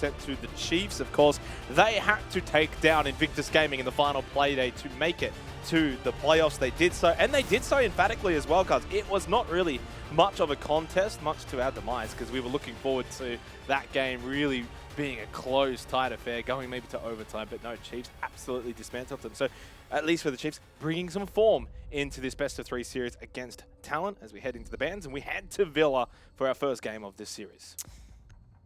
sent to the Chiefs. Of course, they had to take down Invictus Gaming in the final play day to make it to the playoffs. They did so, and they did so emphatically as well, guys. It was not really much of a contest, much to our demise, because we were looking forward to that game really being a close, tight affair, going maybe to overtime, but no, Chiefs absolutely dismantled them. So, at least for the Chiefs, bringing some form into this best-of-3 series against Talon as we head into the bands, and we head to Villa for our first game of this series.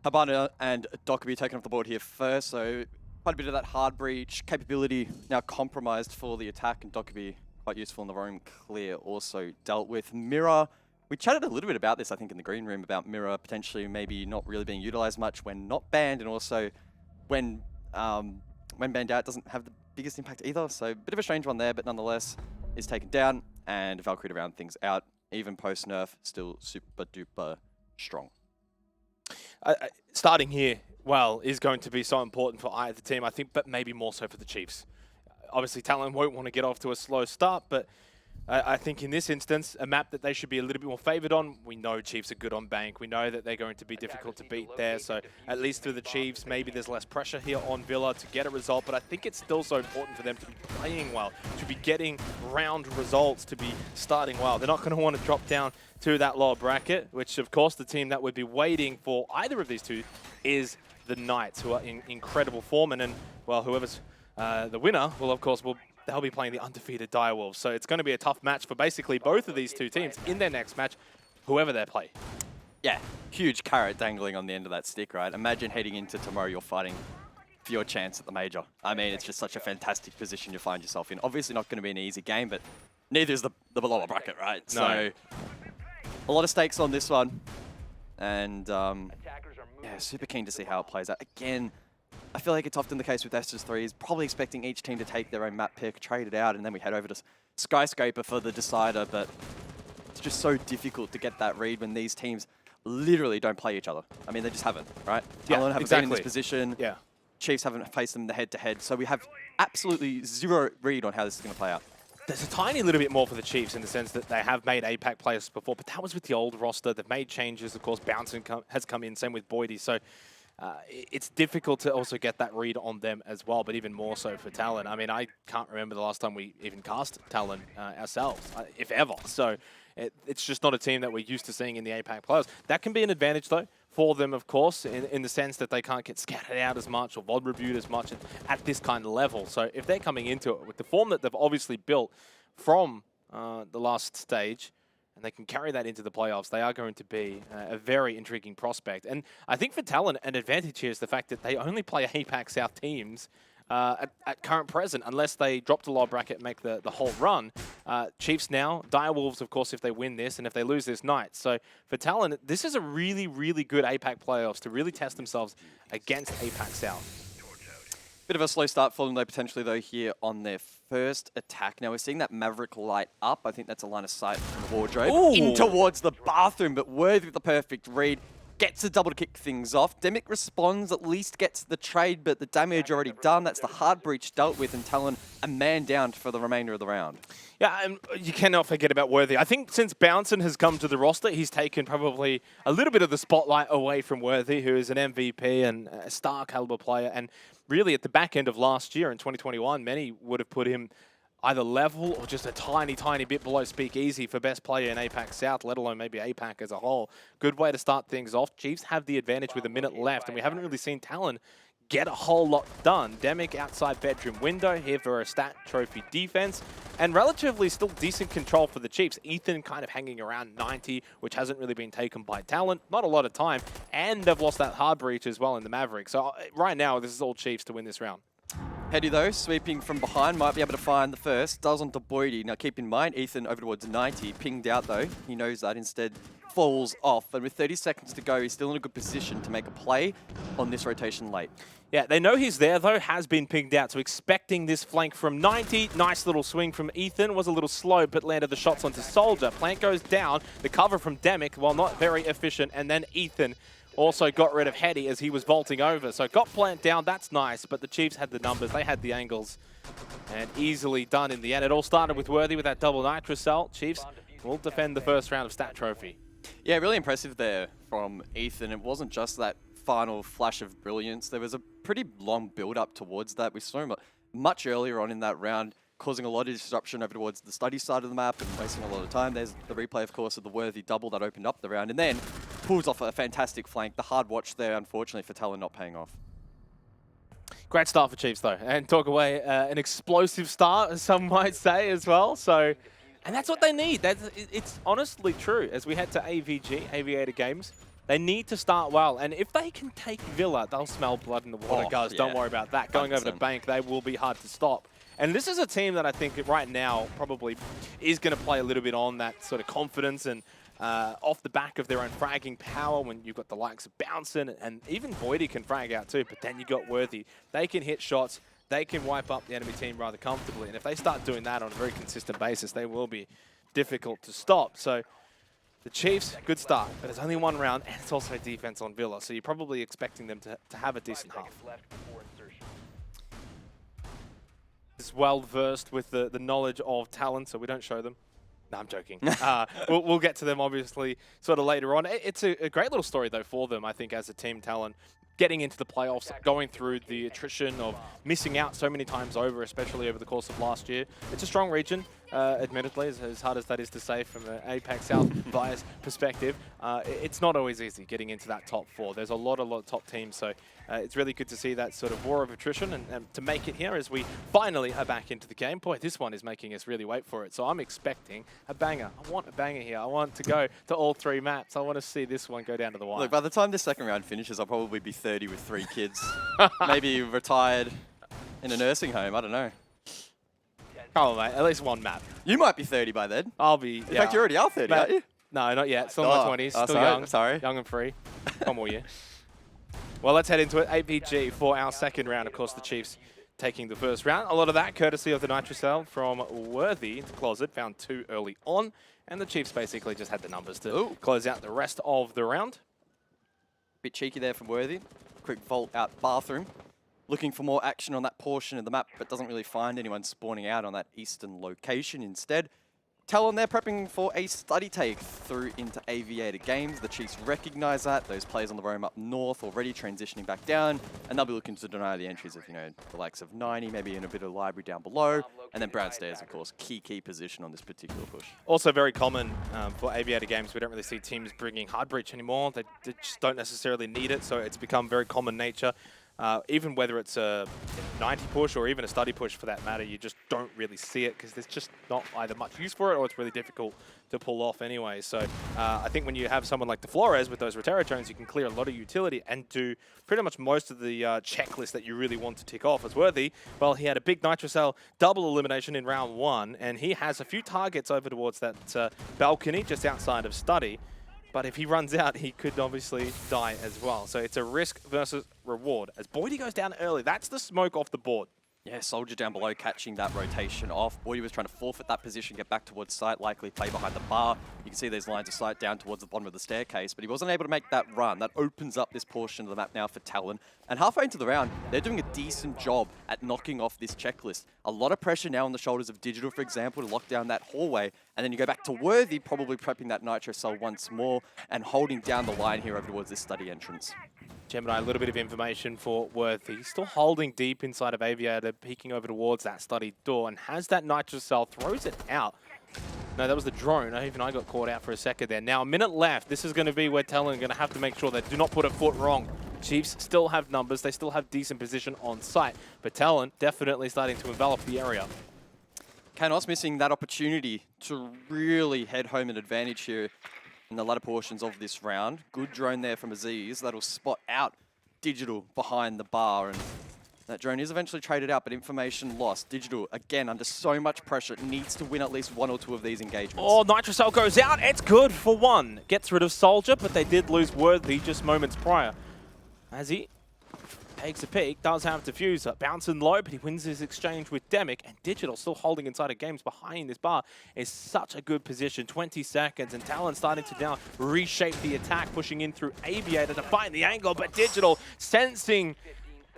Habana and Dockerby taken off the board here first, so quite a bit of that hard breach capability now compromised for the attack, and Dockerby quite useful in the roam clear also dealt with. Mirror, we chatted a little bit about this, I think, in the green room, about Mirror potentially maybe not really being utilized much when not banned, and also when banned out doesn't have the biggest impact either. So a bit of a strange one there, but nonetheless is taken down, and Valkyrie to round things out. Even post-nerf, still super duper strong. Starting here, well, is going to be so important for either team, I think, but maybe more so for the Chiefs. Obviously, Talon won't want to get off to a slow start, but I think in this instance, a map that they should be a little bit more favored on. We know Chiefs are good on bank. We know that they're going to be difficult to beat there. So at least for the Chiefs, maybe there's less pressure here on Villa to get a result. But I think it's still so important for them to be playing well, to be getting round results, to be starting well. They're not going to want to drop down to that lower bracket, which of course the team that would be waiting for either of these two is the Knights, who are in incredible form. And then, well, whoever's the winner will, of course, they'll be playing the undefeated Direwolves. So it's going to be a tough match for basically both of these two teams in their next match, whoever they play. Yeah, huge carrot dangling on the end of that stick, right? Imagine heading into tomorrow, you're fighting for your chance at the major. I mean, it's just such a fantastic position you find yourself in. Obviously not going to be an easy game, but neither is the lower bracket, right? No. So a lot of stakes on this one. And yeah, super keen to see how it plays out. Again, I feel like it's often the case with Estes-3s, probably expecting each team to take their own map pick, trade it out, and then we head over to Skyscraper for the decider, but it's just so difficult to get that read when these teams literally don't play each other. I mean, they just haven't, right? Talon haven't been in this position. Yeah. Chiefs haven't faced them the head-to-head, so we have absolutely zero read on how this is going to play out. There's a tiny little bit more for the Chiefs in the sense that they have made APAC players before, but that was with the old roster. They've made changes. Of course, Bouncing has come in, same with Boydie. So it's difficult to also get that read on them as well, but even more so for Talon. I mean, I can't remember the last time we even cast Talon ourselves, if ever. So it's just not a team that we're used to seeing in the APAC players. That can be an advantage, though, for them, of course, in the sense that they can't get scattered out as much or VOD reviewed as much at this kind of level. So if they're coming into it with the form that they've obviously built from the last stage, and they can carry that into the playoffs, they are going to be a very intriguing prospect. And I think for Talon, an advantage here is the fact that they only play APAC South teams at current present, unless they drop the lower bracket and make the whole run. Chiefs now, Direwolves, of course, if they win this, and if they lose this night. So for Talon, this is a really, really good APAC playoffs to really test themselves against APAC South. Bit of a slow start for them, though, potentially, though, here on their first attack. Now, we're seeing that Maverick light up. I think that's a line of sight from the wardrobe. Ooh. In towards the bathroom, but Worthy with the perfect read. Gets a double to kick things off. Demic responds, at least gets the trade, but the damage already done. That's the hard breach dealt with, and Talon a man down for the remainder of the round. Yeah, and you cannot forget about Worthy. I think since Bouncin has come to the roster, he's taken probably a little bit of the spotlight away from Worthy, who is an MVP and a star caliber player. And really, at the back end of last year in 2021, many would have put him either level or just a tiny, tiny bit below Speakeasy for best player in APAC South, let alone maybe APAC as a whole. Good way to start things off. Chiefs have the advantage with a minute left, and we haven't really seen Talon get a whole lot done. Demic outside bedroom window here for a stat trophy defense, and relatively still decent control for the Chiefs. Ethan kind of hanging around 90, which hasn't really been taken by Talon. Not a lot of time, and they've lost that hard breach as well in the Maverick. So right now, this is all Chiefs to win this round. Heady, though, sweeping from behind, might be able to find the first. Does onto Boydie. Now, keep in mind, Ethan over towards 90. Pinged out, though. He knows that. Instead, falls off. And with 30 seconds to go, he's still in a good position to make a play on this rotation late. Yeah, they know he's there, though. Has been pinged out. So expecting this flank from 90. Nice little swing from Ethan. Was a little slow, but landed the shots onto Soldier. Plant goes down. The cover from Demic, while not very efficient. And then Ethan also got rid of Heady as he was vaulting over. So got Plant down, that's nice, but the Chiefs had the numbers, they had the angles, and easily done in the end. It all started with Worthy with that double Nitrocell. Chiefs will defend the first round of Stat Trophy. Yeah, really impressive there from Ethan. It wasn't just that final flash of brilliance. There was a pretty long build-up towards that. We saw him much earlier on in that round, causing a lot of disruption over towards the study side of the map and wasting a lot of time. There's the replay, of course, of the Worthy double that opened up the round, and then pulls off a fantastic flank. The hard watch there, unfortunately, for Talon not paying off. Great start for Chiefs, though, and talk away an explosive start, as some might say, as well. So, and that's what they need. It's honestly true. As we head to AVG, Aviator Games, they need to start well. And if they can take Villa, they'll smell blood in the water, guys. Yeah. Don't worry about that. Going 100%. Over to Bank, they will be hard to stop. And this is a team that I think right now probably is going to play a little bit on that sort of confidence and off the back of their own fragging power when you've got the likes of Bouncin and even Voidy can frag out too, but then you got Worthy. They can hit shots. They can wipe up the enemy team rather comfortably. And if they start doing that on a very consistent basis, they will be difficult to stop. So the Chiefs, good start, but it's only one round and it's also defense on Villa. So you're probably expecting them to have a decent half. Is well versed with the knowledge of Talon, so we don't show them. No, I'm joking. We'll get to them, obviously, sort of later on. It's a great little story, though, for them, I think, as a team, Talon. Getting into the playoffs, going through the attrition of missing out so many times over, especially over the course of last year. It's a strong region, admittedly, as hard as that is to say from an APAC South bias perspective. It's not always easy getting into that top four. There's a lot of top teams, so it's really good to see that sort of war of attrition and to make it here as we finally are back into the game. Boy, this one is making us really wait for it. So I'm expecting a banger. I want a banger here. I want to go to all 3 maps. I want to see this one go down to the wire. Look, by the time this second round finishes, I'll probably be 30 with 3 kids. Maybe retired in a nursing home. I don't know. Oh, mate, at least 1 map. You might be 30 by then. I'll be, In fact, you already are 30, aren't you? No, not yet. Still in my 20s. Still young. Sorry. Young and free. 1 more year. Well, let's head into it. APG for our second round. Of course, the Chiefs taking the first round. A lot of that courtesy of the Nitrocell from Worthy to Closet. Found 2 early on. And the Chiefs basically just had the numbers to close out the rest of the round. Bit cheeky there from Worthy. Quick vault out bathroom. Looking for more action on that portion of the map, but doesn't really find anyone spawning out on that eastern location instead. Talon there prepping for a study take through into Aviator Games. The Chiefs recognize that. Those players on the roam up north already transitioning back down, and they'll be looking to deny the entries of, the likes of 90, maybe in a bit of library down below. And then Brown Stairs, of course, key position on this particular push. Also very common for Aviator Games. We don't really see teams bringing hard breach anymore. They just don't necessarily need it, so it's become very common nature. Even whether it's a 90 push or even a study push for that matter, you just don't really see it because there's just not either much use for it or it's really difficult to pull off anyway. So I think when you have someone like the Flores with those Rotera drones, you can clear a lot of utility and do pretty much most of the checklist that you really want to tick off as Worthy. Well, he had a big Nitrocell double elimination in round 1, and he has a few targets over towards that balcony just outside of study. But if he runs out, he could obviously die as well. So it's a risk versus reward. As Boydie goes down early, that's the smoke off the board. Yeah, Soldier down below catching that rotation off. Boydie was trying to forfeit that position, get back towards site, likely play behind the bar. You can see there's lines of sight down towards the bottom of the staircase, but he wasn't able to make that run. That opens up this portion of the map now for Talon. And halfway into the round, they're doing a decent job at knocking off this checklist. A lot of pressure now on the shoulders of Digital, for example, to lock down that hallway. And then you go back to Worthy, probably prepping that Nitrocell once more and holding down the line here over towards this study entrance. Gemini, a little bit of information for Worthy. Still holding deep inside of Aviator, peeking over towards that study door, and has that Nitrocell, throws it out. No, that was the drone. Even I got caught out for a second there. Now, a minute left. This is going to be where Talon are going to have to make sure they do not put a foot wrong. Chiefs still have numbers. They still have decent position on site, but Talon definitely starting to envelop the area. Canos missing that opportunity to really head home an advantage here in the latter portions of this round. Good drone there from Aziz. That'll spot out Digital behind the bar, and that drone is eventually traded out, but information lost. Digital, again, under so much pressure, needs to win at least 1 or 2 of these engagements. Oh, Nitrocell goes out. It's good for 1. Gets rid of Soldier, but they did lose Worthy just moments prior. As he takes a peek, does have Diffuser. Bouncing low, but he wins his exchange with Demic, and Digital still holding inside of games behind this bar is such a good position. 20 seconds, and Talon starting to now reshape the attack, pushing in through Aviator to find the angle, but Digital sensing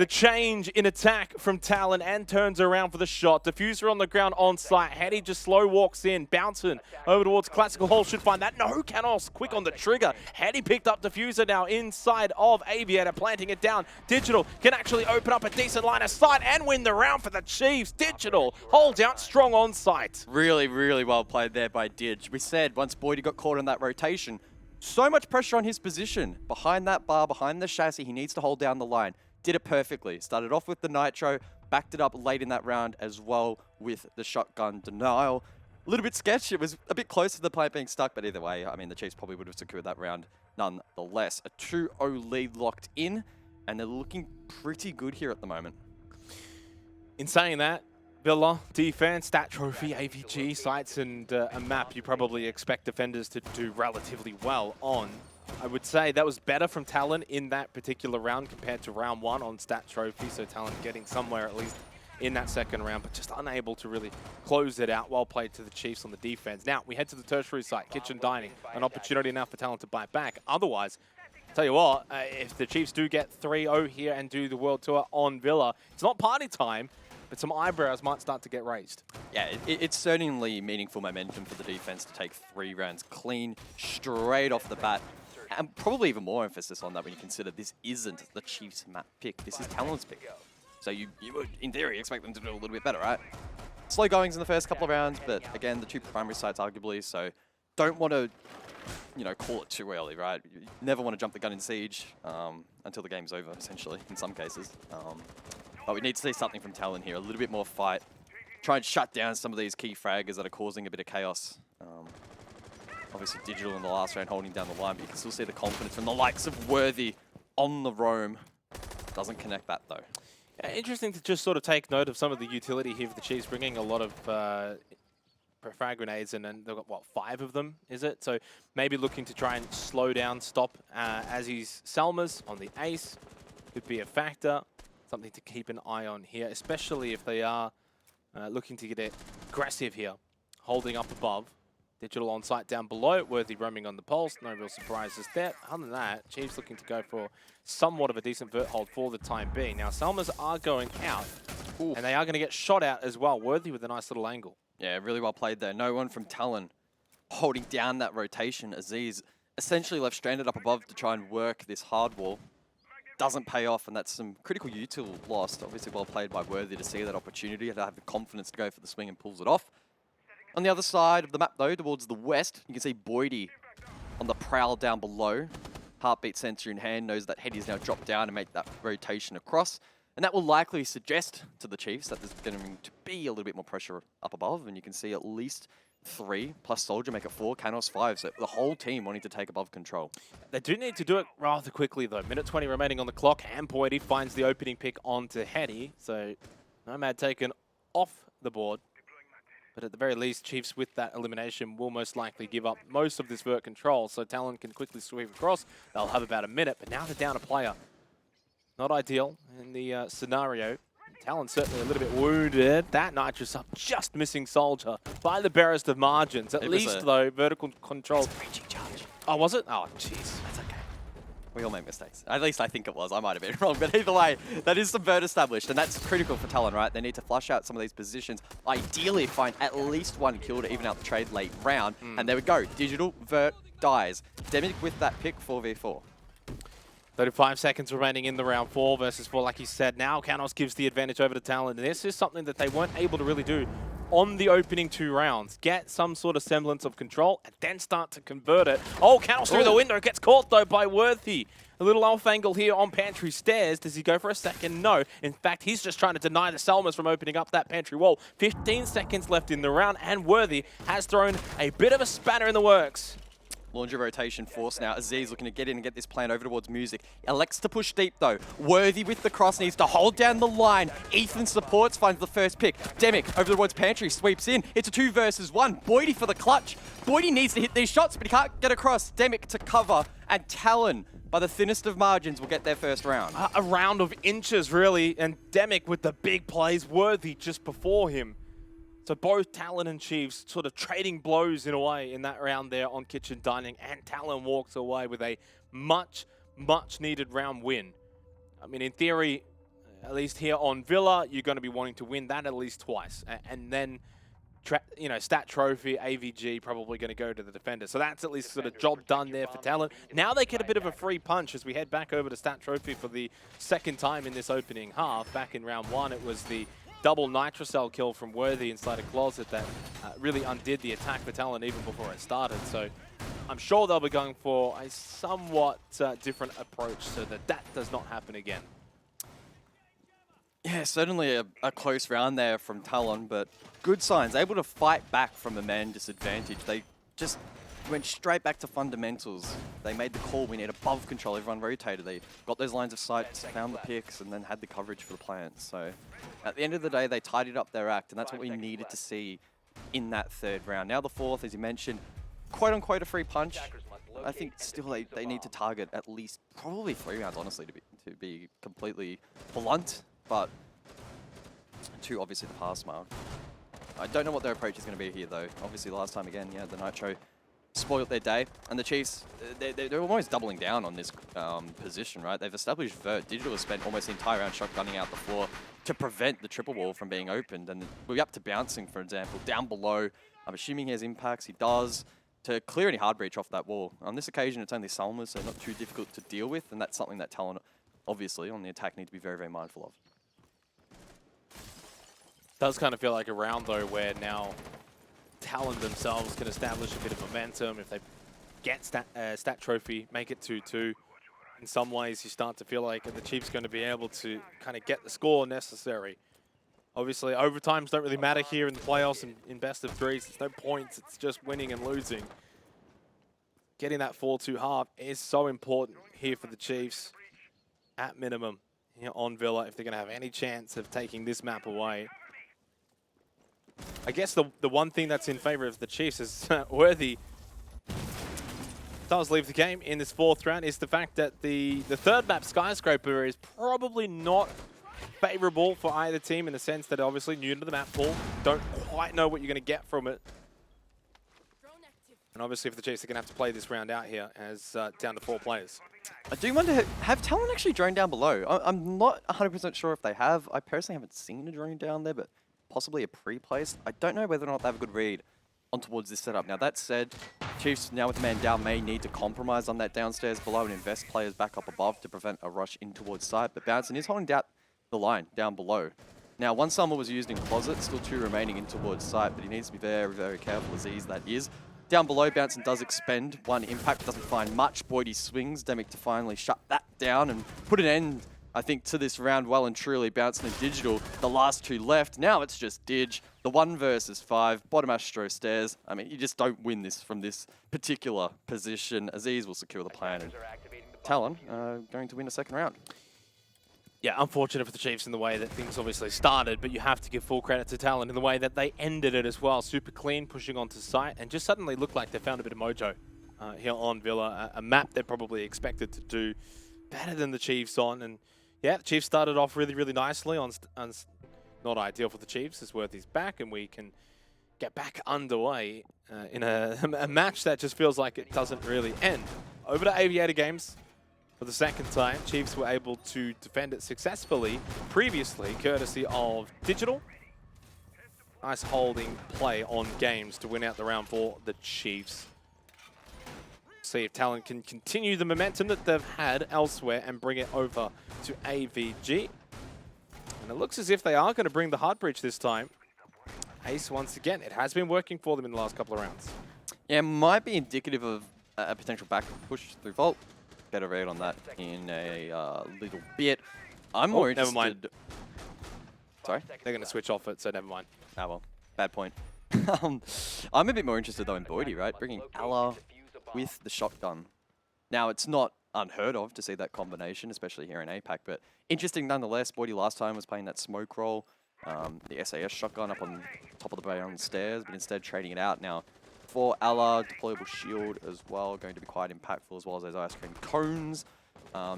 The change in attack from Talon and turns around for the shot. Diffuser on the ground on site. Hetty just slow walks in. Bouncing over towards Classical Hole. Should find that. No, Canos quick on the trigger. Hetty picked up Diffuser now inside of Aviator, planting it down. Digital can actually open up a decent line of sight and win the round for the Chiefs. Digital holds out strong on site. Really, really well played there by Dig. We said once Boydie got caught in that rotation, so much pressure on his position. Behind that bar, behind the chassis, he needs to hold down the line. Did it perfectly. Started off with the Nitro, backed it up late in that round as well with the shotgun denial. A little bit sketchy. It was a bit close to the plant being stuck, but either way, I mean, the Chiefs probably would have secured that round nonetheless. A 2-0 lead locked in, and they're looking pretty good here at the moment. In saying that, Villa, defense, stat trophy, AVG, sites, and a map you probably expect defenders to do relatively well on. I would say that was better from Talon in that particular round compared to round 1 on stat trophy. So Talon getting somewhere at least in that second round, but just unable to really close it out. Well played to the Chiefs on the defense. Now we head to the tertiary site, kitchen dining, an opportunity now for Talon to bite back. Otherwise, tell you what, if the Chiefs do get 3-0 here and do the World Tour on Villa, it's not party time, but some eyebrows might start to get raised. Yeah, it's certainly meaningful momentum for the defense to take 3 rounds clean, straight off the bat. And probably even more emphasis on that when you consider this isn't the Chiefs' map pick. This is Talon's pick. So you would, in theory, expect them to do a little bit better, right? Slow goings in the first couple of rounds, but again, the 2 primary sites arguably, so don't want to, call it too early, right? You never want to jump the gun in Siege until the game's over, essentially, in some cases. But we need to see something from Talon here, a little bit more fight. Try and shut down some of these key fraggers that are causing a bit of chaos. Obviously Digital in the last round holding down the line, but you can still see the confidence from the likes of Worthy on the roam. Doesn't connect that though. Yeah, interesting to just sort of take note of some of the utility here for the Chiefs, bringing a lot of frag grenades in, and they've got, what, 5 of them, is it? So maybe looking to try and slow down, stop Azzy's Selmas on the ace could be a factor. Something to keep an eye on here, especially if they are looking to get aggressive here, holding up above. Digital on site down below, Worthy roaming on the pulse, no real surprises there. Other than that, Chiefs looking to go for somewhat of a decent vert hold for the time being. Now, Selmas are going out, and they are going to get shot out as well. Worthy with a nice little angle. Yeah, really well played there. No one from Talon holding down that rotation. Aziz essentially left stranded up above to try and work this hard wall. Doesn't pay off, and that's some critical util lost. Obviously well played by Worthy to see that opportunity, to have the confidence to go for the swing and pulls it off. On the other side of the map, though, towards the west, you can see Boydie on the prowl down below. Heartbeat sensor in hand, knows that Hetty's now dropped down and make that rotation across. And that will likely suggest to the Chiefs that there's going to be a little bit more pressure up above. And you can see at least 3, plus Soldier make it 4, Canos 5. So the whole team wanting to take above control. They do need to do it rather quickly, though. Minute 20 remaining on the clock, and Boydie finds the opening pick onto Hetty. So Nomad taken off the board. But at the very least, Chiefs with that elimination will most likely give up most of this vert control, so Talon can quickly sweep across. They'll have about a minute, but now they're down a player. Not ideal in the scenario. Talon certainly a little bit wounded. That Nitrous up, just missing Soldier by the barest of margins. At least, though, vertical control. Charge. Oh, was it? Oh, jeez. That's okay. We all make mistakes. At least I think it was. I might have been wrong. But either way, that is some vert established. And that's critical for Talon, right? They need to flush out some of these positions. Ideally, find at least 1 kill to even out the trade late round. And there we go. Digital, vert, dies. Demic with that pick, 4v4. 35 seconds remaining in the round 4 versus 4, like he said. Now Canos gives the advantage over to Talon. And this is something that they weren't able to really do on the opening 2 rounds. Get some sort of semblance of control and then start to convert it. Oh, Canos through the window. Gets caught, though, by Worthy. A little off angle here on pantry stairs. Does he go for a second? No. In fact, he's just trying to deny the Selmas from opening up that pantry wall. 15 seconds left in the round, and Worthy has thrown a bit of a spanner in the works. Laundry rotation force now. Aziz looking to get in and get this plan over towards Music. Elects to push deep though. Worthy with the cross needs to hold down the line. Ethan supports, finds the first pick. Demic over towards Pantry, sweeps in. It's a 2 versus 1. Boydie for the clutch. Boydie needs to hit these shots, but he can't get across. Demic to cover, and Talon, by the thinnest of margins, will get their first round. A round of inches, really, and Demic with the big plays. Worthy just before him. So both Talon and Chiefs sort of trading blows in a way in that round there on Kitchen Dining, and Talon walks away with a much, much needed round win. I mean, in theory, at least here on Villa, you're going to be wanting to win that at least twice. And then, stat trophy, AVG, probably going to go to the defender. So that's at least sort of job done there for Talon. Now they get a bit of a free punch as we head back over to stat trophy for the second time in this opening half. Back in round one, it was the double Nitrocell kill from Worthy inside a closet that really undid the attack for Talon even before it started. So I'm sure they'll be going for a somewhat different approach so that that does not happen again. Yeah, certainly a close round there from Talon, but good signs. Able to fight back from a man disadvantage. They just went straight back to fundamentals. They made the call, we need above control. Everyone rotated. They got those lines of sight, found the picks, and then had the coverage for the plants. So at the end of the day, they tidied up their act, and that's what we needed to see in that third round. Now the fourth, as you mentioned, quote-unquote a free punch. I think still they need to target at least probably 3 rounds, honestly, to be completely blunt. But 2, obviously, the pass mark. I don't know what their approach is going to be here, though. Obviously, last time, again, yeah, the Nitro spoiled their day. And the Chiefs, they're almost doubling down on this position, right? They've established Vert. Digital has spent almost the entire round shotgunning out the floor to prevent the triple wall from being opened. And we'll be up to bouncing, for example, down below. I'm assuming he has impacts. He does. To clear any hard breach off that wall. On this occasion, it's only Salmas, so not too difficult to deal with. And that's something that Talon, obviously, on the attack need to be very, very mindful of. Does kind of feel like a round, though, where now Talon themselves can establish a bit of momentum. If they get stat trophy, make it 2-2, in some ways you start to feel like the Chiefs going to be able to kind of get the score necessary. Obviously, overtimes don't really matter here in the playoffs and in best of threes. It's no points, it's just winning and losing. Getting that 4-2 half is so important here for the Chiefs, at minimum, here on Villa, if they're going to have any chance of taking this map away. I guess the one thing that's in favor of the Chiefs is Worthy does leave the game in this fourth round is the fact that the third map, Skyscraper, is probably not favorable for either team in the sense that obviously new to the map pool, don't quite know what you're going to get from it. And obviously for the Chiefs, they're going to have to play this round out here as down to 4 players. I do wonder, have Talon actually droned down below? I'm not 100% sure if they have. I personally haven't seen a drone down there, but possibly a pre-placed. I don't know whether or not they have a good read on towards this setup. Now that said, Chiefs now with man down may need to compromise on that downstairs below and invest players back up above to prevent a rush in towards site. But Bouncing is holding down the line down below. Now one summer was used in closet, still 2 remaining in towards site, but he needs to be very, very careful as easy that is. Down below, Bouncing does expend 1 impact, doesn't find much. Boydie swings, Demic to finally shut that down and put an end, I think, to this round well and truly. Bouncing and Digital, the last 2 left. Now it's just Dig, the 1 versus 5, bottom Astro stairs. I mean, you just don't win this from this particular position. Aziz will secure the plan, and Talon going to win a second round. Yeah, unfortunate for the Chiefs in the way that things obviously started, but you have to give full credit to Talon in the way that they ended it as well. Super clean, pushing onto site, and just suddenly looked like they found a bit of mojo here on Villa. A map they're probably expected to do better than the Chiefs on. And yeah, the Chiefs started off really, really nicely on not ideal for the Chiefs as Worthy's back, and we can get back underway in a match that just feels like it doesn't really end. Over to Aviator Games. For the second time, Chiefs were able to defend it successfully previously, courtesy of Digital. Nice holding play on Games to win out the round for the Chiefs. See if Talon can continue the momentum that they've had elsewhere and bring it over to AVG. And it looks as if they are going to bring the hard breach this time. Ace, once again, it has been working for them in the last couple of rounds. Yeah, might be indicative of a potential back push through Vault. Better read on that in a little bit. I'm more interested. Never mind. Sorry? They're going to switch off it, so never mind. Ah, well, bad point. I'm a bit more interested, though, in Boydie, right? Bringing Allah with the shotgun. Now, it's not unheard of to see that combination, especially here in APAC, but interesting nonetheless. Boydie last time was playing that smoke roll, the SAS shotgun up on top of the bay on the stairs, but instead trading it out now. For Allah, deployable shield as well, going to be quite impactful, as well as those ice cream cones.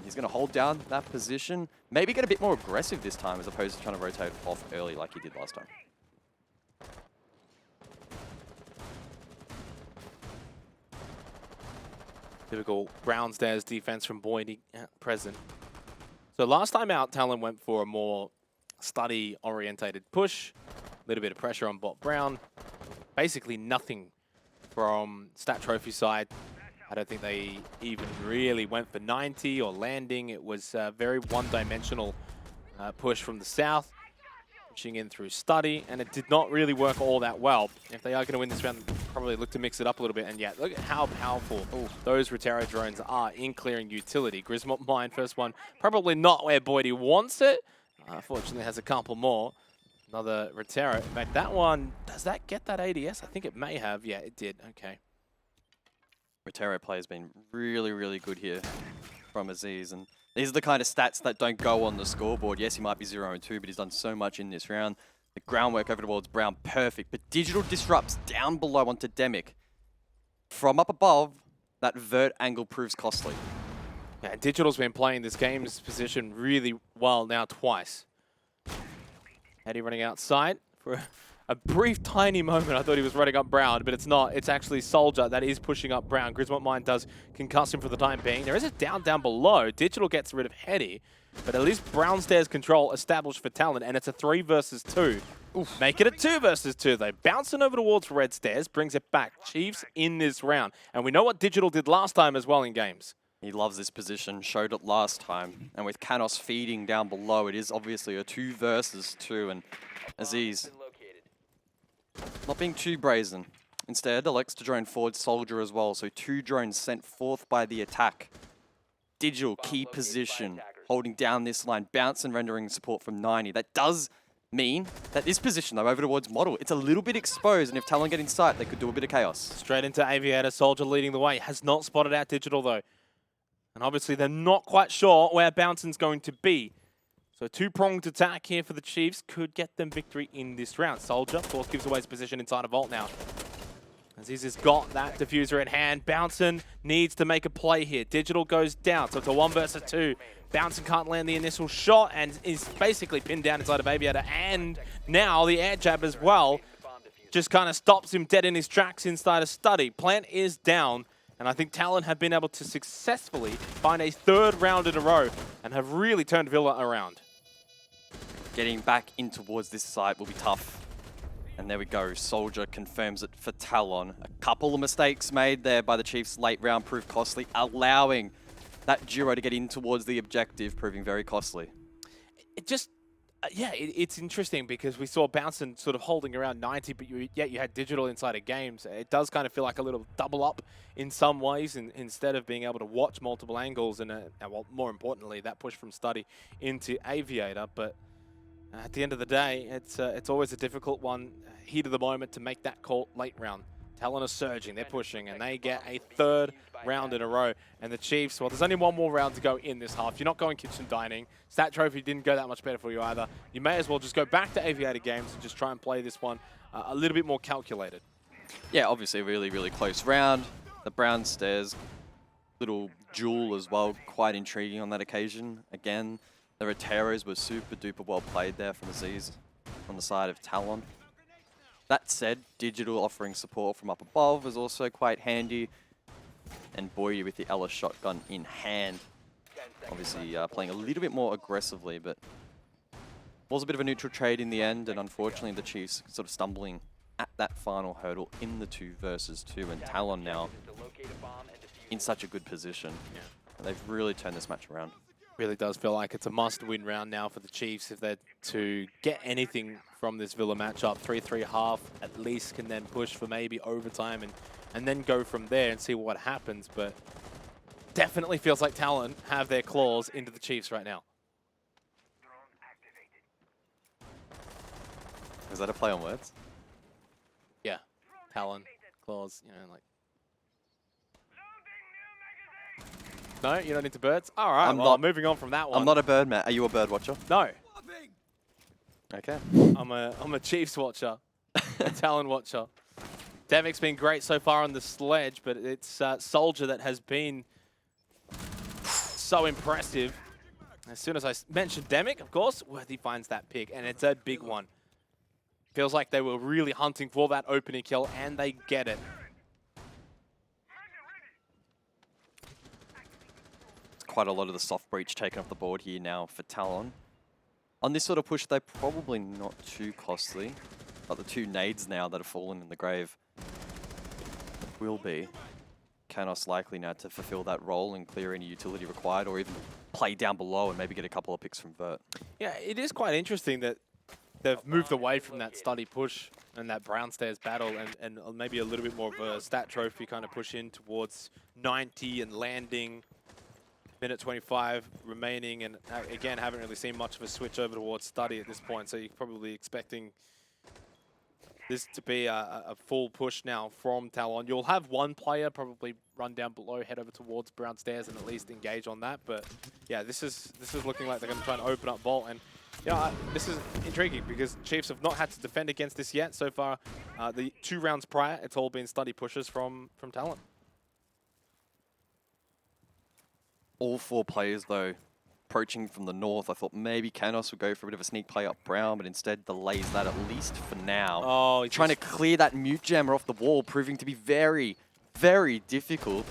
He's going to hold down that position. Maybe get a bit more aggressive this time as opposed to trying to rotate off early like he did last time. Typical Brownstairs defense from Boydie at present. So last time out, Talon went for a more study-orientated push, a little bit of pressure on bot Brown. Basically nothing from Stat Trophy side. I don't think they even really went for 90 or landing. It was a very one-dimensional push from the south, pushing in through study, and it did not really work all that well. If they are going to win this round, probably look to mix it up a little bit. And yeah, look at how powerful those Rotero drones are in clearing utility. Grismont Mine, first one, probably not where Boydie wants it. Fortunately, has a couple more. Another Rotero. In fact, that one, does that get that ADS? I think it may have. Yeah, it did. Okay. Rotero play has been really, really good here from Aziz. And these are the kind of stats that don't go on the scoreboard. Yes, he might be 0-2, but he's done so much in this round. The groundwork over towards Brown, perfect. But Digital disrupts down below onto Demic. From up above, that vert angle proves costly. Yeah, Digital's been playing this game's position really well now twice. Eddie running outside for a brief, tiny moment. I thought he was running up Brown, but it's not. It's actually Soldier that is pushing up Brown. Grismont Mine does concuss him for the time being. There is a down below. Digital gets rid of Hetty, but at least Brown Stairs control established for Talon, and it's a 3 versus 2. Oof. Make it a 2 versus 2, though. Bouncing over towards Red Stairs brings it back. Chiefs in this round. And we know what Digital did last time as well in games. He loves this position, showed it last time. And with Canos feeding down below, it is obviously a 2 versus 2. And Aziz not being too brazen. Instead, elects to drone forward Soldier as well. So 2 drones sent forth by the attack. Digital, key position, holding down this line. Bounce and rendering support from 90. That does mean that this position, though, over towards Model, it's a little bit exposed. And if Talon get in sight, they could do a bit of chaos. Straight into Aviator. Soldier leading the way. Has not spotted out Digital, though. And obviously, they're not quite sure where Bouncing's going to be. So 2-pronged attack here for the Chiefs could get them victory in this round. Soldier, of course, gives away his position inside a vault now. Aziz has got that diffuser in hand. Bouncing needs to make a play here. Digital goes down, so it's a 1 versus 2. Bouncing can't land the initial shot and is basically pinned down inside of Aviator. And now the air jab as well just kind of stops him dead in his tracks inside a study. Plant is down. And I think Talon have been able to successfully find a 3rd round in a row and have really turned Villa around. Getting back in towards this site will be tough. And there we go. Soldier confirms it for Talon. A couple of mistakes made there by the Chiefs late round proved costly, allowing that duo to get in towards the objective, proving very costly. It just... yeah, it's interesting because we saw Bouncing sort of holding around 90, but yet you had Digital inside of games. It does kind of feel like a little double up in some ways, instead of being able to watch multiple angles and, well, more importantly, that push from Study into Aviator. But at the end of the day, it's always a difficult one, heat of the moment, to make that call late round. Talon are surging, they're pushing, and they get a 3rd round in a row. And the Chiefs, well, there's only 1 more round to go in this half. You're not going kitchen dining. Stat Trophy didn't go that much better for you either. You may as well just go back to Aviator games and just try and play this one a little bit more calculated. Yeah, obviously a really, really close round. The Brown Stairs, little duel as well, quite intriguing on that occasion. Again, the Roteros were super duper well played there from Aziz on the side of Talon. That said, Digital offering support from up above is also quite handy. And Boydie with the Ellis shotgun in hand. Obviously playing a little bit more aggressively, but was a bit of a neutral trade in the end. And unfortunately, the Chiefs sort of stumbling at that final hurdle in the 2 versus 2. And Talon now in such a good position. Yeah. They've really turned this match around. Really does feel like it's a must-win round now for the Chiefs if they're to get anything from this Villa matchup. 3-3 half at least can then push for maybe overtime and then go from there and see what happens. But definitely feels like Talon have their claws into the Chiefs right now. Is that a play on words? Yeah, Talon, claws, you know, like. No, you're not into birds? All right, well, moving on from that one. I'm not a bird man. Are you a bird watcher? No. Okay. I'm a Chiefs watcher, a Talon watcher. Demic's been great so far on the sledge, but it's Soldier that has been so impressive. As soon as I mentioned Demic, of course, Worthy finds that pick, and it's a big one. Feels like they were really hunting for that opening kill, and they get it. quite a lot of the soft breach taken off the board here now for Talon. On this sort of push, they're probably not too costly. But the 2 nades now that have fallen in the grave will be. Canos likely now to fulfill that role and clear any utility required, or even play down below and maybe get a couple of picks from Vert. Yeah, it is quite interesting that they've moved away from that study push and that brown stairs battle and maybe a little bit more of a stat trophy kind of push in towards 90 and landing. Minute 25 remaining, and again, haven't really seen much of a switch over towards study at this point, so you're probably expecting this to be a full push now from Talon. You'll have one player probably run down below, head over towards brown stairs, and at least engage on that. But yeah, this is looking like they're going to try and open up vault, and yeah, this is intriguing because Chiefs have not had to defend against this yet so far. The 2 rounds prior, it's all been study pushes from Talon. All 4 players, though, approaching from the north. I thought maybe Canos would go for a bit of a sneak play up brown, but instead delays that at least for now. Oh, trying to clear that mute jammer off the wall, proving to be very, very difficult.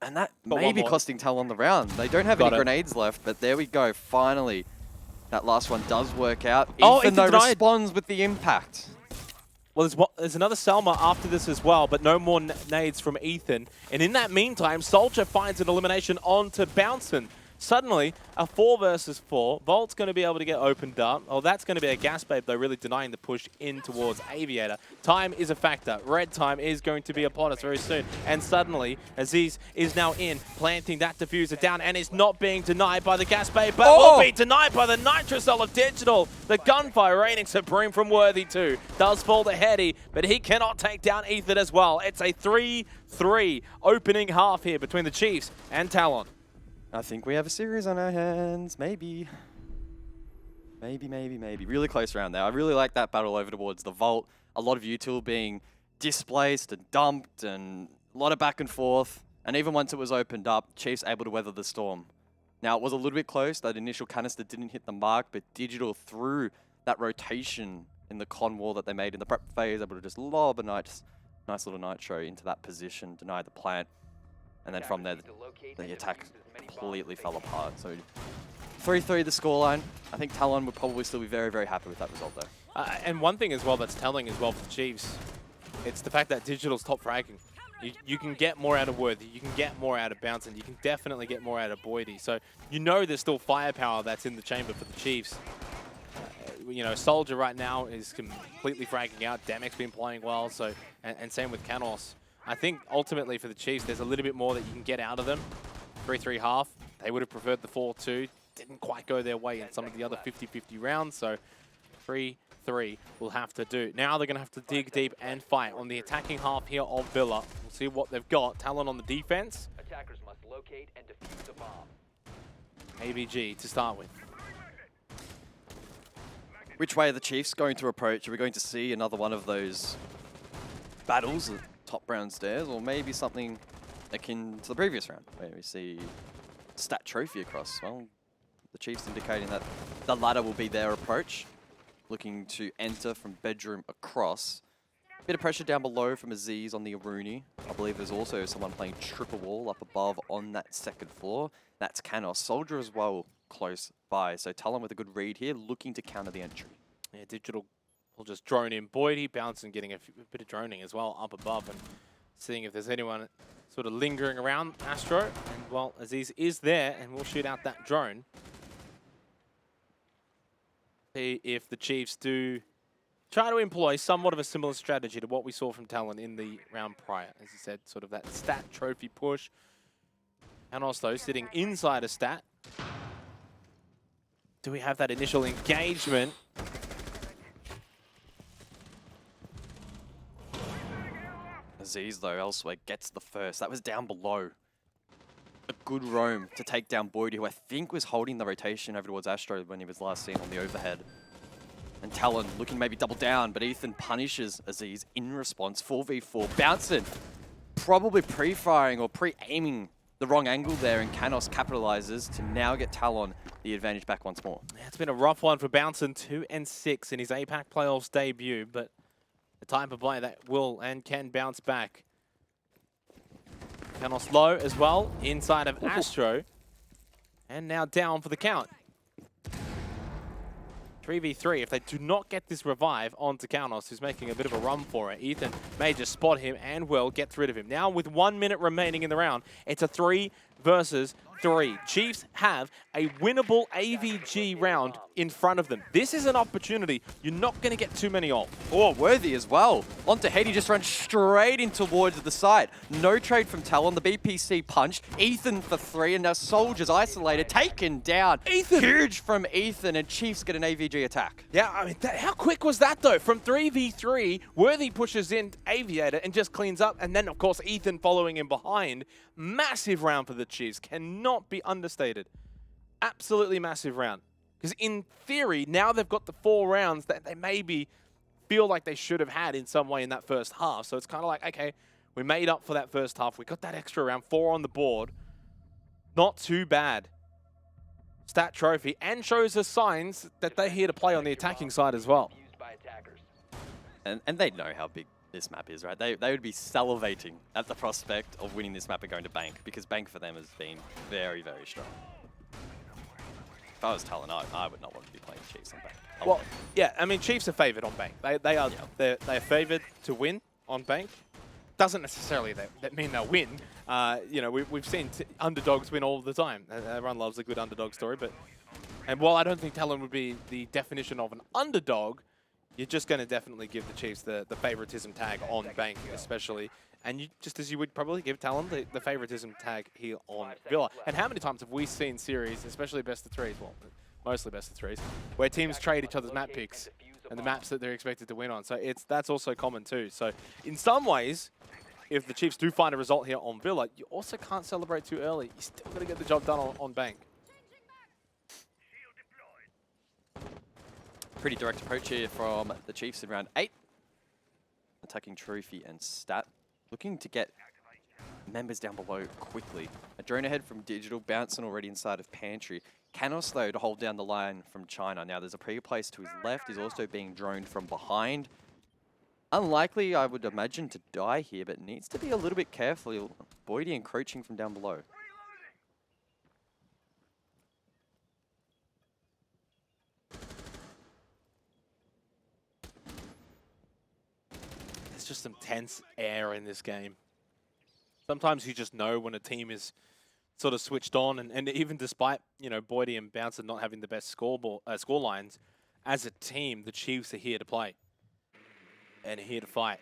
And that may be costing Talon the round. They don't have any grenades left, but there we go. Finally, that last one does work out. Ethan, though, responds with the impact. Well, there's another Selma after this as well, but no more nades from Ethan. And in that meantime, Soldier finds an elimination onto Bouncin. Suddenly, a 4 versus 4. Volt's going to be able to get opened up. Oh, that's going to be a gas babe, though, really denying the push in towards Aviator. Time is a factor. Red time is going to be upon us very soon. And suddenly, Aziz is now in, planting that diffuser down, and is not being denied by the gas babe, but will be denied by the Nitrocell of Digital. The gunfire reigning supreme from Worthy 2. Does fall to Heady, but he cannot take down Ethan as well. It's a 3-3 opening half here between the Chiefs and Talon. I think we have a series on our hands. Maybe. Maybe. Really close round there. I really like that battle over towards the vault. A lot of util being displaced and dumped and a lot of back and forth. And even once it was opened up, Chiefs able to weather the storm. Now, it was a little bit close. That initial canister didn't hit the mark, but Digital, through that rotation in the con wall that they made in the prep phase, able to just lob a nice little nitro into that position, deny the plant. And then from there, the attack completely fell apart. So 3-3 the scoreline. I think Talon would probably still be very, very happy with that result, though. And one thing as well that's telling as well for the Chiefs, it's the fact that Digital's top fragging. You can get more out of Worthy, you can get more out of Bouncin, you can definitely get more out of Boydie. So you know there's still firepower that's in the chamber for the Chiefs. You know, Soldier right now is completely fragging out. Demek's been playing well, so and same with Canos. I think ultimately for the Chiefs, there's a little bit more that you can get out of them. 3-3 half. They would have preferred the 4-2. Didn't quite go their way in some of the other 50-50 rounds, so 3-3 will have to do. Now they're going to have to dig deep and fight on the attacking half here of Villa. We'll see what they've got. Talon on the defense. Attackers must locate and defuse the bomb. ABG to start with. Which way are the Chiefs going to approach? Are we going to see another one of those battles at top brown stairs, or maybe something akin to the previous round, where we see stat trophy across? Well, the Chiefs indicating that the latter will be their approach, looking to enter from bedroom across. Bit of pressure down below from Aziz on the Aruni. I believe there's also someone playing triple wall up above on that second floor. That's Canos. Soldier as well close by. So Talon with a good read here, looking to counter the entry. Yeah, Digital will just drone in. Boydie bouncing, getting a bit of droning as well up above and seeing if there's anyone sort of lingering around Astro. And well, Aziz is there and we'll shoot out that drone. See if the Chiefs do try to employ somewhat of a similar strategy to what we saw from Talon in the round prior. As you said, sort of that stat trophy push. And also sitting inside a stat. Do we have that initial engagement? Aziz, though, elsewhere gets the first. That was down below. A good roam to take down Boydie, who I think was holding the rotation over towards Astro when he was last seen on the overhead. And Talon looking maybe double down, but Ethan punishes Aziz in response. 4v4. Bouncin, probably pre-firing or pre-aiming the wrong angle there, and Canos capitalizes to now get Talon the advantage back once more. Yeah, it's been a rough one for Bouncin, 2-6 in his APAC playoffs debut, but the type of player that will and can bounce back. Canos low as well, inside of Astro. And now down for the count. 3v3, if they do not get this revive onto Canos, who's making a bit of a run for it, Ethan may just spot him and will get rid of him. Now with 1 minute remaining in the round, it's a 3 versus 3. Chiefs have a winnable AVG round in front of them. This is an opportunity you're not going to get too many of. Oh, Worthy as well. Onto Heady, just runs straight in towards the side. No trade from Talon. The BPC punched. Ethan for 3, and now Soldiers isolated, taken down. Ethan! Huge from Ethan, and Chiefs get an AVG attack. Yeah, I mean, how quick was that though? From 3v3, Worthy pushes in Aviator and just cleans up, and then of course Ethan following him behind. Massive round for the Chiefs, cannot be understated. Absolutely massive round. Because in theory, now they've got the 4 rounds that they maybe feel like they should have had in some way in that first half. So it's kind of like, okay, we made up for that first half. We got that extra round, 4 on the board. Not too bad. Stat trophy, and shows us signs that they're here to play on the attacking side as well. And they know how big this map is, right? They would be salivating at the prospect of winning this map and going to Bank, because Bank for them has been very, very strong. If I was Talon, I would not want to be playing Chiefs on Bank. Well, yeah, I mean, Chiefs are favoured on Bank. They are they're favoured to win on Bank. Doesn't necessarily that mean they'll win. You know, we've seen underdogs win all the time. Everyone loves a good underdog story, and while I don't think Talon would be the definition of an underdog, you're just going to definitely give the Chiefs the favoritism tag on Bank, especially. And you, just as you would probably give Talon the favoritism tag here on Villa. And how many times have we seen series, especially best of 3s, well, mostly best of 3s, where teams trade each other's map picks and the maps that they're expected to win on. So that's also common too. So in some ways, if the Chiefs do find a result here on Villa, you also can't celebrate too early. You still got to get the job done on Bank. Pretty direct approach here from the Chiefs in round 8. Attacking trophy and stat. Looking to get members down below quickly. A drone ahead from Digital, bouncing already inside of Pantry. Canos, though, to hold down the line from China. Now, there's a pre-place to his left. He's also being droned from behind. Unlikely, I would imagine, to die here, but needs to be a little bit careful. Boydie encroaching from down below. There's just some tense air in this game. Sometimes you just know when a team is sort of switched on, and even despite, you know, Boydie and Bouncer not having the best score lines, as a team, the Chiefs are here to play and here to fight.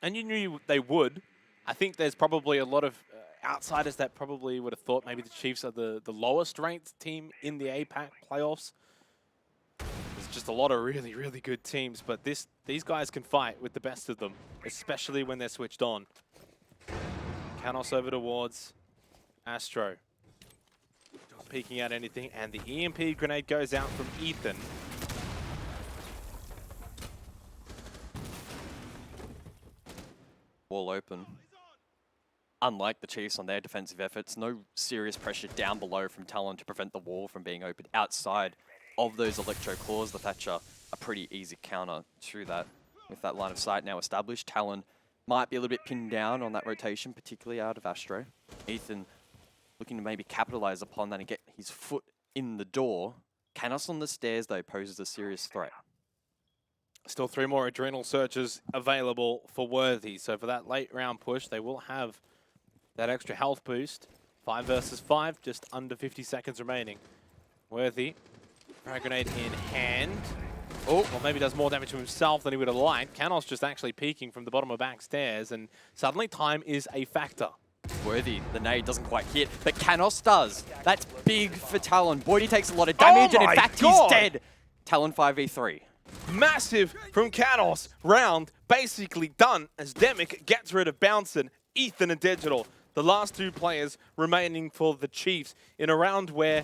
And you knew they would. I think there's probably a lot of outsiders that probably would have thought maybe the Chiefs are the lowest ranked team in the APAC playoffs. There's just a lot of really, really good teams, but these guys can fight with the best of them, especially when they're switched on. Canos over towards Astro. Not peeking out anything, and the EMP grenade goes out from Ethan. Wall open. Unlike the Chiefs on their defensive efforts, no serious pressure down below from Talon to prevent the wall from being opened outside of those Electro Claws. The Thatcher, a pretty easy counter to that. With that line of sight now established, Talon might be a little bit pinned down on that rotation, particularly out of Astro. Ethan looking to maybe capitalize upon that and get his foot in the door. Canos on the stairs, though, poses a serious threat. Still 3 more Adrenal Searches available for Worthy. So for that late round push, they will have that extra health boost. 5 versus 5, just under 50 seconds remaining. Worthy, frag grenade in hand. Oh, well, maybe does more damage to himself than he would have liked. Canos just actually peeking from the bottom of back stairs, and suddenly time is a factor. Worthy, the nade doesn't quite hit, but Canos does. That's big for Talon. Boydie takes a lot of damage, and in fact, he's dead. Talon 5v3. Massive from Canos. Round basically done as Demic gets rid of Bouncin', Ethan and Digital. The last 2 players remaining for the Chiefs in a round where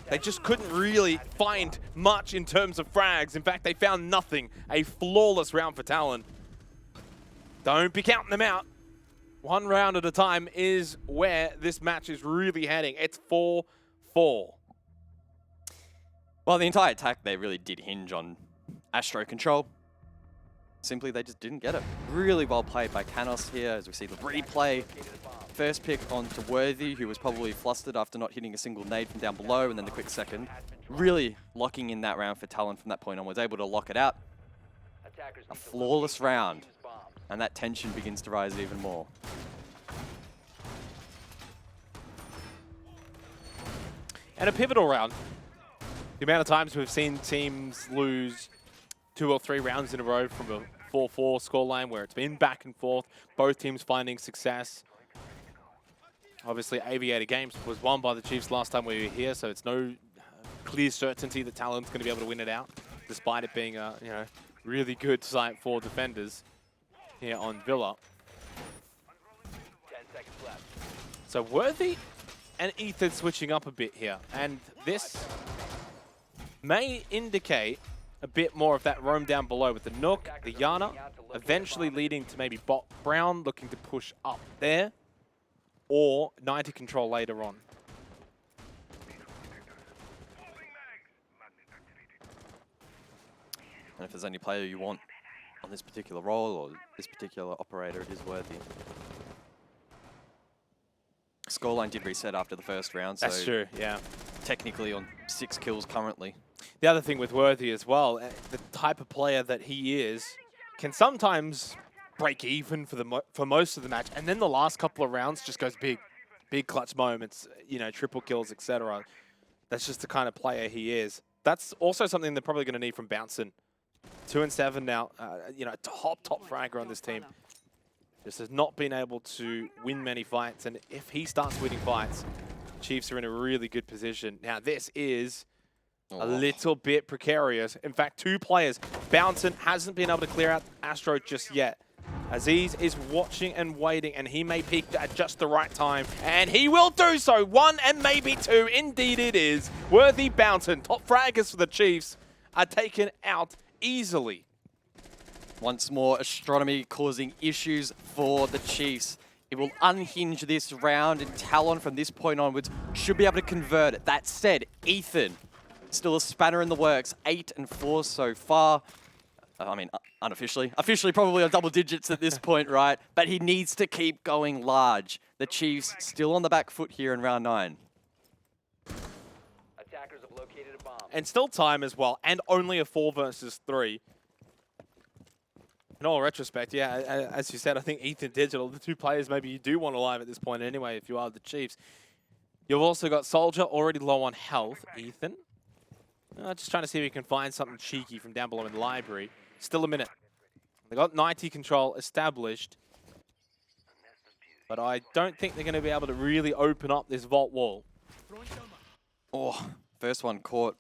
they just couldn't really find much in terms of frags. In fact, they found nothing. A flawless round for Talon. Don't be counting them out. 1 round at a time is where this match is really heading. It's 4-4. Well, the entire attack there really did hinge on Astro control. Simply, they just didn't get it. Really well played by Canos here, as we see the replay. first pick onto Worthy, who was probably flustered after not hitting a single nade from down below, and then the quick second. Really locking in that round for Talon from that point on, was able to lock it out. A flawless round, and that tension begins to rise even more. And a pivotal round. The amount of times we've seen teams lose 2 or 3 rounds in a row from a 4-4 scoreline where it's been back and forth, both teams finding success. Obviously, Aviator Games was won by the Chiefs last time we were here, so it's no clear certainty that Talon's going to be able to win it out, despite it being a really good site for defenders here on Villa. 10 seconds left. So Worthy and Ethan switching up a bit here, and this may indicate a bit more of that roam down below with the Nook, the Yana, eventually leading to maybe Bot Brown looking to push up there, or 90 control later on. And if there's any player you want on this particular role or this particular operator, it is Worthy. Scoreline did reset after the first round, so That's true, yeah. technically on 6 kills currently. The other thing with Worthy as well, the type of player that he is, can sometimes break even for most of the match, and then the last couple of rounds just goes big. Big clutch moments, triple kills, etc. That's just the kind of player he is. That's also something they're probably going to need from Bouncin. 2 and 7 now, top fragger on this team. Just has not been able to win many fights, and if he starts winning fights, Chiefs are in a really good position. Now, this is a little bit precarious. In fact, 2 players. Bouncin hasn't been able to clear out Astro just yet. Aziz is watching and waiting, and he may peek at just the right time, and he will do so. 1 and maybe 2, indeed it is. Worthy Bouncin, top fraggers for the Chiefs, are taken out easily. Once more, Astronomy causing issues for the Chiefs. It will unhinge this round, and Talon from this point onwards should be able to convert it. That said, Ethan, still a spanner in the works. 8 and 4 so far. I mean, unofficially. Officially probably on double digits at this point, right? But he needs to keep going large. The Chiefs still on the back foot here in round 9. Attackers have located a bomb. And still time as well, and only a 4 versus 3. In all retrospect, yeah, as you said, I think Ethan Digital, the 2 players maybe you do want alive at this point anyway if you are the Chiefs. You've also got Soldier already low on health. Ethan, just trying to see if we can find something cheeky from down below in the library. Still a minute. They got 90 control established, but I don't think they're going to be able to really open up this vault wall. Oh, first one caught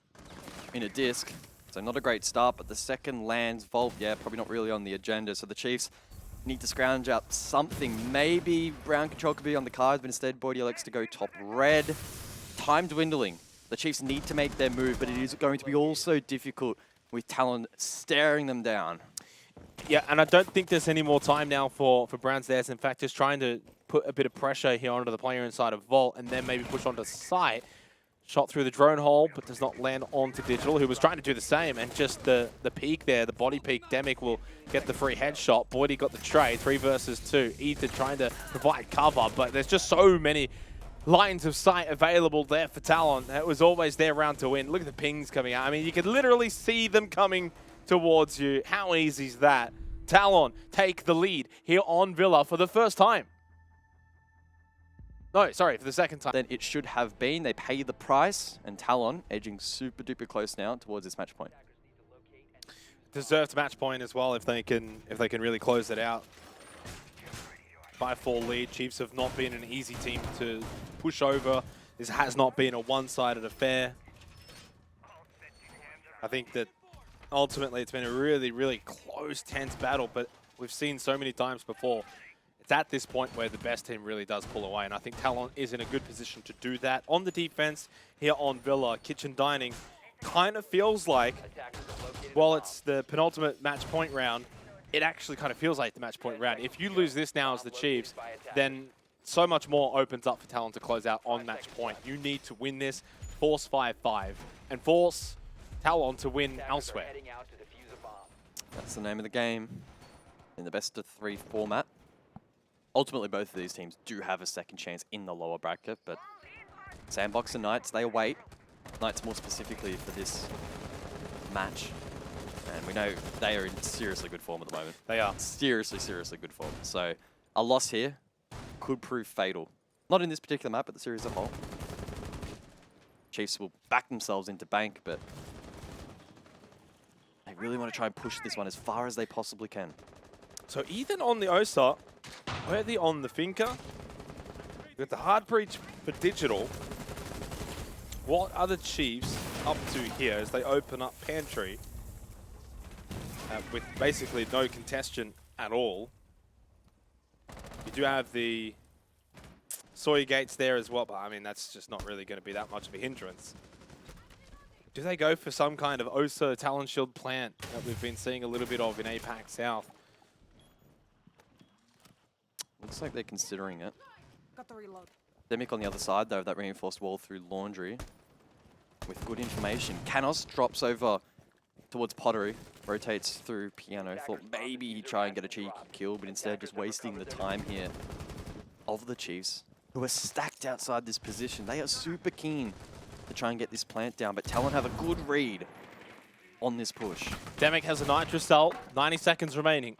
in a disc. So not a great start, but the second lands vault, yeah, probably not really on the agenda. So the Chiefs need to scrounge up something. Maybe Brown control could be on the cards, but instead Boydie elects to go top red. Time dwindling. The Chiefs need to make their move, but it is going to be also difficult with Talon staring them down. Yeah, and I don't think there's any more time now for Browns there. In fact, just trying to put a bit of pressure here onto the player inside of Vault and then maybe push onto site. Shot through the drone hole, but does not land onto Digital, who was trying to do the same. And just the peek there, the body peek, Demic will get the free headshot. Boydie got the trade, 3 versus 2. Ethan trying to provide cover, but there's just so many lines of sight available there for Talon. It was always their round to win. Look at the pings coming out. I mean, you could literally see them coming towards you. How easy is that? Talon take the lead here on Villa for the first time. No, sorry, for the second time. Then it should have been. They pay the price, and Talon edging super duper close now towards this match point. Deserved match point as well if they can really close it out. 5-4 lead. Chiefs have not been an easy team to push over. This has not been a one-sided affair. I think that ultimately it's been a really, really close, tense battle, but we've seen so many times before. It's at this point where the best team really does pull away, and I think Talon is in a good position to do that. On the defense here on Villa, Kitchen Dining kind of feels like, while it's the penultimate match point round, it actually kind of feels like the match point round. If you lose this now as the Chiefs, then so much more opens up for Talon to close out on match point. You need to win this, force 5-5, and force Talon to win elsewhere. That's the name of the game in the best of 3 format. ultimately both of these teams do have a second chance in the lower bracket, but Sandbox and Knights, they await. Knights more specifically for this match. And we know they are in seriously good form at the moment. They are. Seriously, seriously good form. So a loss here could prove fatal. Not in this particular map, but the series as a whole. Chiefs will back themselves into bank, but they really want to try and push this one as far as they possibly can. So Ethan on the OSA, Worthy on the Finker. With the hard breach for Digital. What are the Chiefs up to here as they open up Pantry? With basically no contestant at all. You do have the Sawyer gates there as well, but I mean, that's just not really going to be that much of a hindrance. Do they go for some kind of OSA Talon Shield plant that we've been seeing a little bit of in APAC South? Looks like they're considering it. Got the reload. Demic on the other side, though, of that reinforced wall through Laundry with good information. Canos drops over towards Pottery, rotates through Piano. Thought maybe he'd try and get a cheeky kill, but instead just wasting the time here of the Chiefs, who are stacked outside this position. They are super keen to try and get this plant down, but Talon have a good read on this push. Demic has a Nitrous ult, 90 seconds remaining.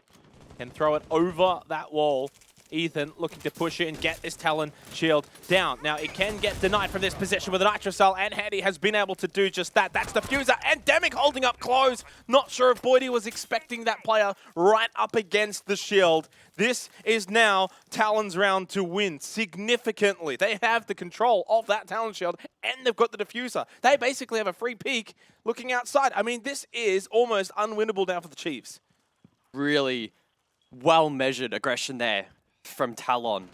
Can throw it over that wall. Ethan looking to push it and get this Talon shield down. Now, it can get denied from this position with a Nitro Cell, and Handy has been able to do just that. That's the Fuser, and Demic holding up close. Not sure if Boydie was expecting that player right up against the shield. This is now Talon's round to win significantly. They have the control of that Talon shield, and they've got the Diffuser. They basically have a free peek looking outside. I mean, this is almost unwinnable now for the Chiefs. Really well-measured aggression there from Talon.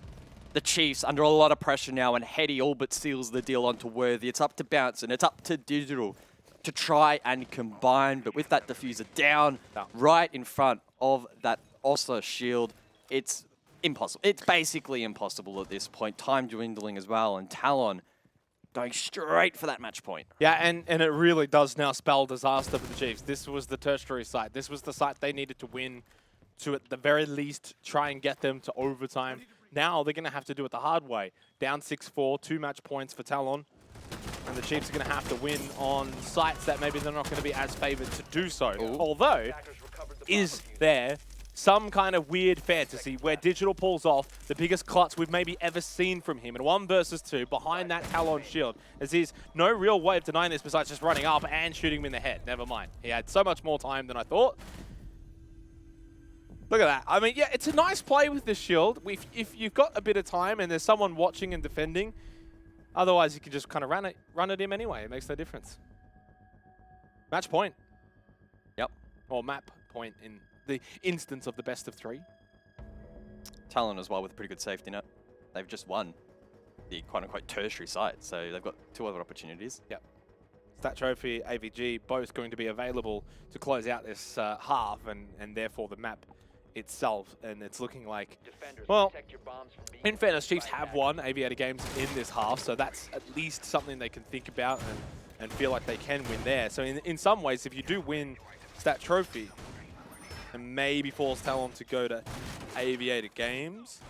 The Chiefs under a lot of pressure now, and Hetty all but seals the deal onto Worthy. It's up to Bounce and it's up to Digital to try and combine, but with that Diffuser down right in front of that OSA shield, it's impossible. It's basically impossible at this point. Time dwindling as well, and Talon going straight for that match point. Yeah, and it really does now spell disaster for the Chiefs. This was the tertiary site. This was the site they needed to win to, at the very least, try and get them to overtime. Now they're going to have to do it the hard way. Down 6-4, 2 match points for Talon. And the Chiefs are going to have to win on sites that maybe they're not going to be as favored to do so. Ooh. Although, is there some kind of weird fantasy where Digital pulls off the biggest clutch we've maybe ever seen from him in 1 versus 2 behind that Talon shield, as he's no real way of denying this besides just running up and shooting him in the head. Never mind. He had so much more time than I thought. Look at that. I mean, yeah, it's a nice play with the shield. If you've got a bit of time and there's someone watching and defending, otherwise you can just kind of run at him anyway. It makes no difference. Match point. Yep. Or map point in the instance of the best of 3. Talon as well with a pretty good safety net. They've just won the quote-unquote tertiary site, so they've got 2 other opportunities. Yep. Stat Trophy, AVG, both going to be available to close out this half and therefore the map itself. And it's looking like, well, in fairness, Chiefs have won Aviator games in this half, so that's at least something they can think about and feel like they can win there. So in some ways, if you do win Stat Trophy, and maybe force Talon to go to Aviator games,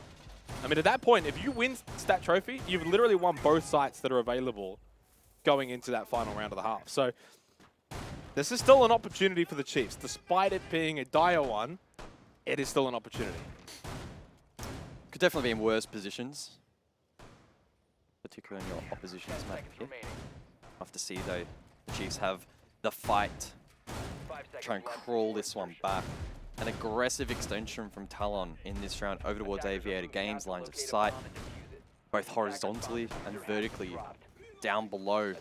I mean, at that point, if you win Stat Trophy, you've literally won both sites that are available going into that final round of the half. So this is still an opportunity for the Chiefs. Despite it being a dire one, it is still an opportunity. Could definitely be in worse positions, particularly in your opposition's map here. Have to see though, the Chiefs have the fight, try and crawl this one back. An aggressive extension from Talon in this round over towards Aviator Games, lines of sight, both horizontally and vertically down below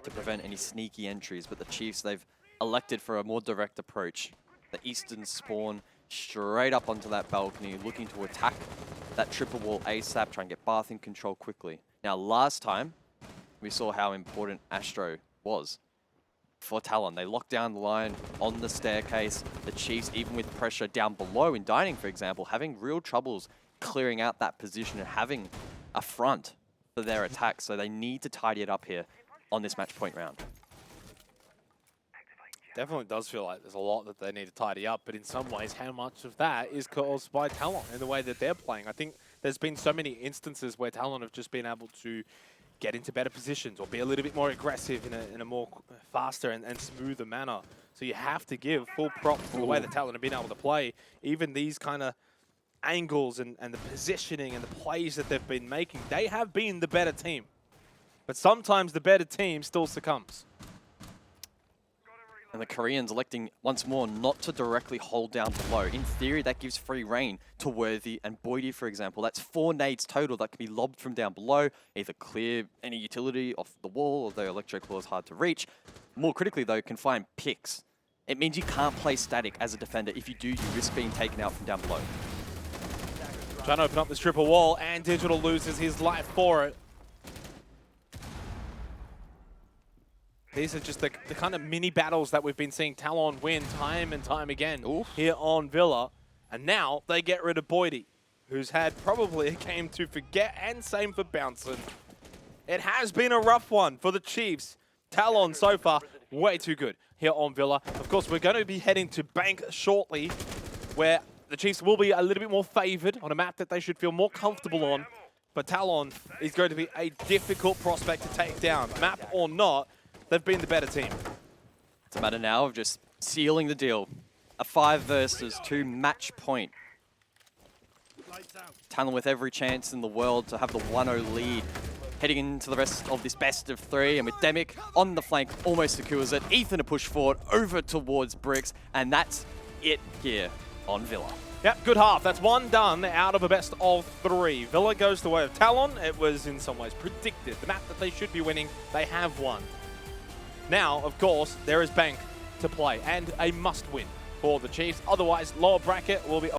to prevent any sneaky entries. But the Chiefs, they've elected for a more direct approach. The Eastern spawn straight up onto that balcony, looking to attack that triple wall ASAP, try and get Bath in control quickly. Now, last time, we saw how important Astro was for Talon. They locked down the line on the staircase. The Chiefs, even with pressure down below in Dining, for example, having real troubles clearing out that position and having a front for their attack. So they need to tidy it up here on this match point round. Definitely does feel like there's a lot that they need to tidy up, but in some ways, how much of that is caused by Talon in the way that they're playing? I think there's been so many instances where Talon have just been able to get into better positions or be a little bit more aggressive in a more faster and smoother manner. So you have to give full props to the way that Talon have been able to play. Even these kind of angles and the positioning and the plays that they've been making, they have been the better team. But sometimes the better team still succumbs. And the Koreans electing once more not to directly hold down below. In theory, that gives free reign to Worthy and Boydie, for example. That's 4 nades total that can be lobbed from down below, either clear any utility off the wall, although Electro Claw is hard to reach. More critically, though, can find picks. It means you can't play static as a defender. If you do, you risk being taken out from down below. Trying to open up this triple wall, and Digital loses his life for it. These are just the kind of mini battles that we've been seeing Talon win time and time again here on Villa. And now they get rid of Boydie, who's had probably a game to forget, and same for Bouncin. It has been a rough one for the Chiefs. Talon so far, way too good here on Villa. Of course, we're going to be heading to Bank shortly, where the Chiefs will be a little bit more favored on a map that they should feel more comfortable on. But Talon is going to be a difficult prospect to take down. Map or not, they've been the better team. It's a matter now of just sealing the deal. A 5 versus 2 match point. Talon with every chance in the world to have the 1-0 lead. Heading into the rest of this best of 3, and with Demic on the flank, almost secures it. Ethan to push forward over towards Bricks, and that's it here on Villa. Yep, good half. That's 1 done out of a best of 3. Villa goes the way of Talon. It was in some ways predicted. The map that they should be winning, they have won. Now, of course, there is Bank to play, and a must-win for the Chiefs. Otherwise, lower bracket will be